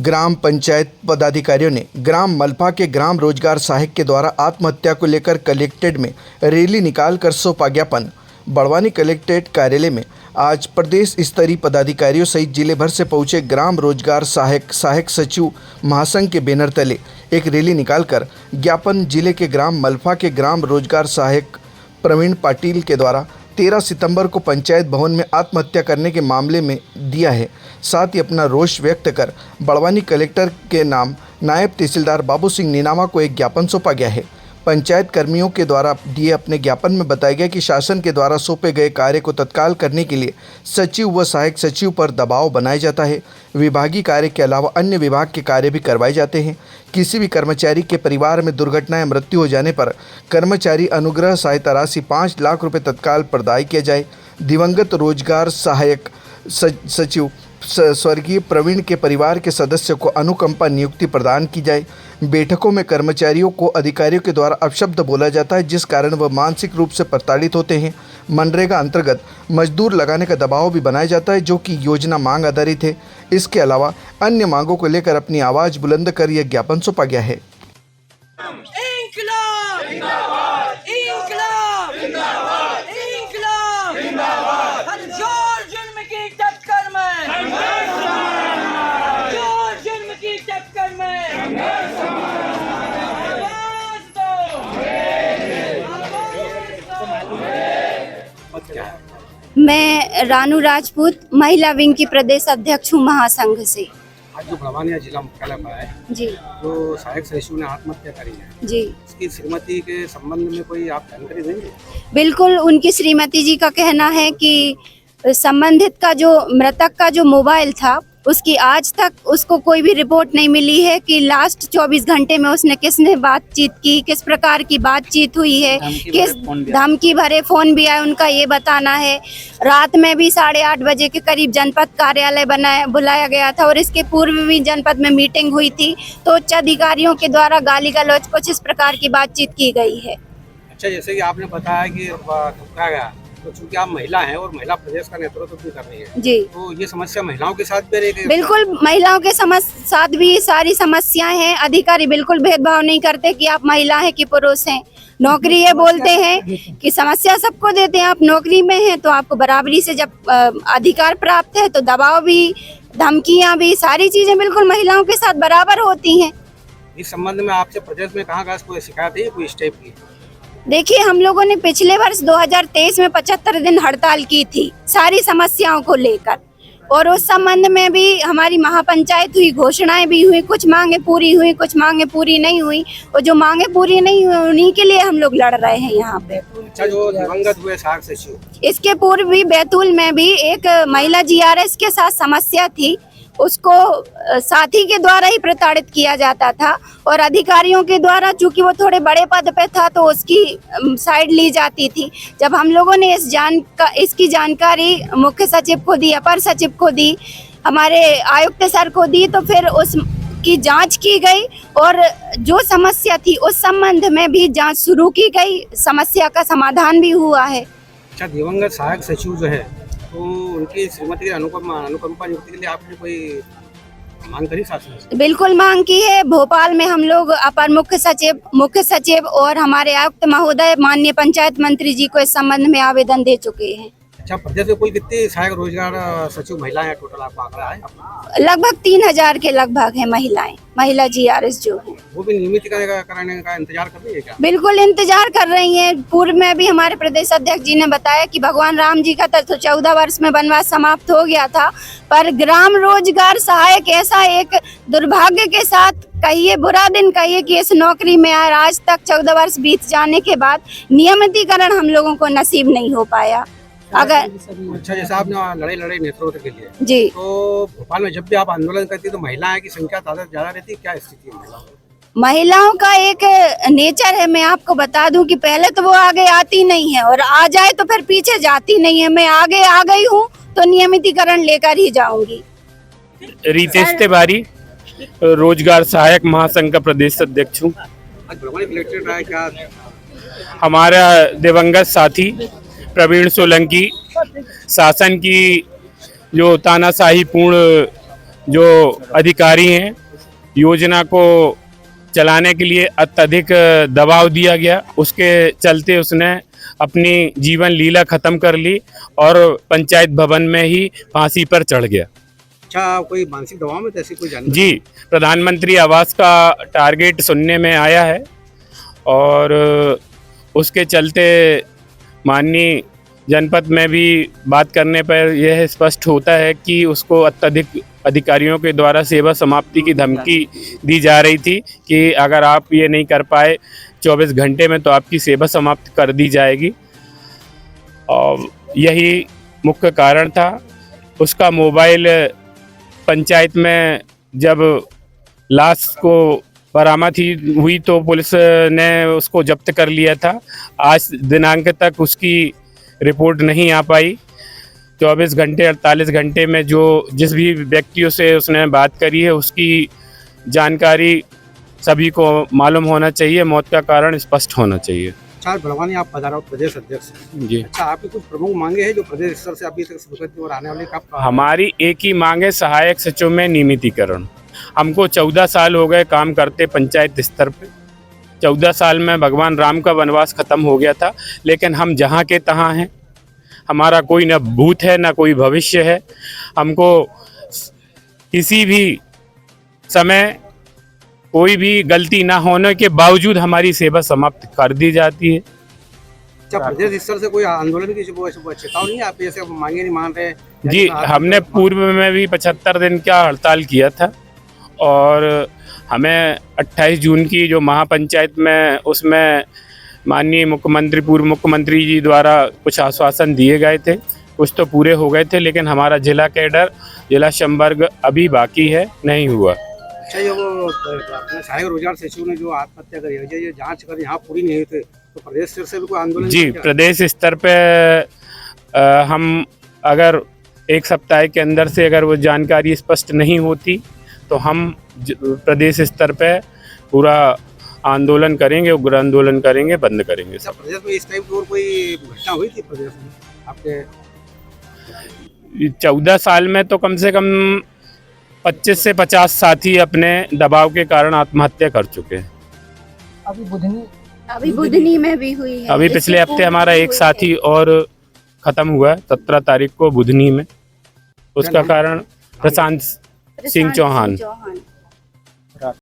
ग्राम पंचायत पदाधिकारियों ने ग्राम मलफा के ग्राम रोजगार सहायक के द्वारा आत्महत्या को लेकर कलेक्ट्रेट में रैली निकालकर सौंपा ज्ञापन। बड़वानी कलेक्ट्रेट कार्यालय में आज प्रदेश स्तरीय पदाधिकारियों सहित जिले भर से पहुंचे ग्राम रोजगार सहायक सचिव महासंघ के बैनर तले एक रैली निकालकर ज्ञापन जिले के ग्राम मलफा के ग्राम रोजगार सहायक प्रवीण पाटिल के द्वारा 13 सितंबर को पंचायत भवन में आत्महत्या करने के मामले में दिया है। साथ ही अपना रोष व्यक्त कर बड़वानी कलेक्टर के नाम नायब तहसीलदार बाबू सिंह नीनामा को एक ज्ञापन सौंपा गया है। पंचायत कर्मियों के द्वारा दिए अपने ज्ञापन में बताया गया कि शासन के द्वारा सौंपे गए कार्य को तत्काल करने के लिए सचिव व सहायक सचिव पर दबाव बनाया जाता है। विभागीय कार्य के अलावा अन्य विभाग के कार्य भी करवाए जाते हैं। किसी भी कर्मचारी के परिवार में दुर्घटना या मृत्यु हो जाने पर कर्मचारी अनुग्रह सहायता राशि 5 लाख रुपये तत्काल प्रदान किया जाए। दिवंगत रोजगार सहायक सचिव स्वर्गीय प्रवीण के परिवार के सदस्य को अनुकंपा नियुक्ति प्रदान की जाए। बैठकों में कर्मचारियों को अधिकारियों के द्वारा अपशब्द बोला जाता है, जिस कारण वह मानसिक रूप से प्रताड़ित होते हैं। मनरेगा अंतर्गत मजदूर लगाने का दबाव भी बनाया जाता है, जो कि योजना मांग आधारित है। इसके अलावा अन्य मांगों को लेकर अपनी आवाज़ बुलंद कर यह ज्ञापन सौंपा गया है। मैं रानू राजपूत महिला विंग की प्रदेश अध्यक्ष हूँ महासंघ से। आज जो बड़वानी जिला मुख्यालय पर है जी, जो सहायक सचिव ने आत्महत्या करी है जी, इसकी श्रीमती के संबंध में कोई आप जानकारी देंगे? बिल्कुल। उनकी श्रीमती जी का कहना है कि संबंधित का जो मृतक का जो मोबाइल था उसकी आज तक उसको कोई भी रिपोर्ट नहीं मिली है कि लास्ट 24 घंटे में उसने किसने बातचीत की, किस प्रकार की बातचीत हुई है, किस धमकी भरे फोन भी आए, उनका ये बताना है। रात में भी 8:30 बजे के करीब जनपद कार्यालय बुलाया गया था और इसके पूर्व भी जनपद में मीटिंग हुई थी, तो उच्च अधिकारियों के द्वारा गाली गलौज कुछ इस प्रकार की बातचीत की गई है। अच्छा, जैसे कि आपने बताया कि ठुकरा गया, तो चूंकि आप महिला हैं और महिला प्रदेश का नेतृत्व भी कर रही है जी, तो ये समस्या महिलाओं के साथ भी रहेगी? बिल्कुल, महिलाओं के साथ भी सारी समस्याएं हैं। अधिकारी बिल्कुल भेदभाव नहीं करते कि आप महिला हैं कि पुरुष हैं। नौकरी ये बोलते हैं कि समस्या सबको देते हैं, आप नौकरी में हैं तो आपको बराबरी से जब अधिकार प्राप्त है तो दबाव भी, धमकियां भी, सारी चीजें बिल्कुल महिलाओं के साथ बराबर होती हैं। इस संबंध में आपसे प्रदेश में कहाँ कोई शिकायत है, कोई स्टेप की? देखिए, हम लोगों ने पिछले वर्ष 2023 में 75 दिन हड़ताल की थी सारी समस्याओं को लेकर, और उस संबंध में भी हमारी महापंचायत हुई, घोषणाएं भी हुई, कुछ मांगे पूरी हुई, कुछ मांगे पूरी नहीं हुई, और जो मांगे पूरी नहीं हुई उन्हीं के लिए हम लोग लड़ रहे हैं यहाँ पे। अच्छा, जो दिवंगत हुए सहायक सचिव, इसके पूर्व भी बैतूल में भी एक महिला GRS के साथ समस्या थी, उसको साथी के द्वारा ही प्रताड़ित किया जाता था और अधिकारियों के द्वारा, चूंकि वो थोड़े बड़े पद पे था तो उसकी साइड ली जाती थी। जब हम लोगों ने इसकी जानकारी मुख्य सचिव को दी, अपर सचिव को दी, हमारे आयुक्त सर को दी, तो फिर उसकी जांच की गई और जो समस्या थी उस संबंध में भी जांच शुरू की गई, समस्या का समाधान भी हुआ है। अच्छा, दिवंगत सहायक सचिव जो है तो उनकी श्रीमती की अनुकंपा नियुक्ति के लिए आपने कोई मांग करी शासन से? बिल्कुल मांग की है। भोपाल में हम लोग अपर मुख्य सचिव और हमारे आयुक्त महोदय, माननीय पंचायत मंत्री जी को इस संबंध में आवेदन दे चुके हैं। अच्छा, प्रदेश में कुल कितनी सहायक रोजगार सचिव महिलाएं टोटल आपको आंकड़ा है? लगभग 3000 के लगभग है महिला GRS जो है। वो भी नियमित कराने का इंतजार कर रही है क्या? बिल्कुल इंतजार कर रही हैं। पूर्व में भी हमारे प्रदेश अध्यक्ष जी ने बताया कि भगवान राम जी का तो 14 वर्ष में वनवास समाप्त हो गया था, पर ग्राम रोजगार सहायक ऐसा एक दुर्भाग्य के साथ कहिए, बुरा दिन कहिए, कि इस नौकरी में आज तक 14 वर्ष बीत जाने के बाद नियमितीकरण हम लोगों को नसीब नहीं हो पाया। अगर अच्छा, जैसे आपने लड़ाई नेतृत्व के लिए जी, तो भोपाल में जब भी आप आंदोलन करती है तो महिलाएं की संख्या ज्यादा रहती है, क्या स्थिति है? महिलाओं का एक नेचर है, मैं आपको बता दूं कि पहले तो वो आगे आती नहीं है और आ जाए तो फिर पीछे जाती नहीं है। मैं आगे आ गई हूँ तो नियमितीकरण लेकर ही जाऊंगी। रितेश तिवारी, रोजगार सहायक महासंघ का प्रदेश अध्यक्ष हूँ। आज बड़वानी कलेक्ट्रेट आया, क्या हमारा दिवंगत साथी प्रवीण सोलंकी शासन की जो तानाशाही पूर्ण जो अधिकारी हैं योजना को चलाने के लिए अत्यधिक दबाव दिया गया, उसके चलते उसने अपनी जीवन लीला खत्म कर ली और पंचायत भवन में ही फांसी पर चढ़ गया। अच्छा, कोई मानसिक दबाव में तो ऐसी कोई जानकारी? जी, प्रधानमंत्री आवास का टारगेट सुनने में आया है और उसके चलते माननीय जनपद में भी बात करने पर यह स्पष्ट होता है कि उसको अत्यधिक अधिकारियों के द्वारा सेवा समाप्ति की धमकी दी जा रही थी कि अगर आप ये नहीं कर पाए 24 घंटे में तो आपकी सेवा समाप्त कर दी जाएगी, और यही मुख्य कारण था। उसका मोबाइल पंचायत में जब लाश को बरामद हुई तो पुलिस ने उसको जब्त कर लिया था। आज दिनांक तक उसकी रिपोर्ट नहीं आ पाई। 24 घंटे 48 घंटे में जो जिस भी व्यक्तियों से उसने बात करी है उसकी जानकारी सभी को मालूम होना चाहिए, मौत का कारण स्पष्ट होना चाहिए। अच्छा, बड़वानी आप पधारो प्रदेश अध्यक्ष। जी, अच्छा, आपकी कुछ प्रमुख मांगे हैं जो प्रदेश स्तर से अभी तक स्वीकृत और आने वाले कब? हमारी एक ही मांग है, सहायक सचिव में नियमितीकरण। हमको 14 साल हो गए काम करते पंचायत स्तर पे। 14 साल में भगवान राम का वनवास खत्म हो गया था, लेकिन हम जहाँ के तहाँ हैं। हमारा कोई न भूत है न कोई भविष्य है। हमको किसी भी समय कोई भी गलती ना होने के बावजूद हमारी सेवा समाप्त कर दी जाती है। अच्छा, प्रदेश स्तर से कोई आंदोलन की चेतावनी नहीं? आप ऐसे मांगे नहीं मान रहे? जी, हमने पूर्व में भी 75 दिन का हड़ताल किया था और हमें 28 जून की जो महापंचायत में उसमें माननीय मुख्यमंत्री पूर्व मुख्यमंत्री जी द्वारा कुछ आश्वासन दिए गए थे, कुछ तो पूरे हो गए थे, लेकिन हमारा जिला कैडर जिला संवर्ग अभी बाकी है, नहीं हुआ। अच्छा, ये वो अपने सहायक रोजगार सचिव ने जो आत्महत्या करी है, ये जांच कर यहाँ पूरी नहीं हुई थी, तो प्रदेश स्तर से भी कोई आंदोलन? जी, प्रदेश स्तर पे हम अगर एक सप्ताह के अंदर से अगर वो जानकारी स्पष्ट नहीं होती तो हम प्रदेश स्तर पे पूरा आंदोलन करेंगे, उग्र आंदोलन करेंगे, बंद करेंगे। अच्छा, प्रदेश में इस टाइप की और कोई घटना हुई थी प्रदेश में आपके? 14 साल में तो कम से कम 25 से 50 साथी अपने दबाव के कारण आत्महत्या कर चुके हैं। अभी बुधनी में भी हुई है। अभी पिछले हफ्ते हमारा एक साथी और खत्म हुआ 17 तारीख को बुधनी में। उसका कारण प्रशांत सिंह चौहान।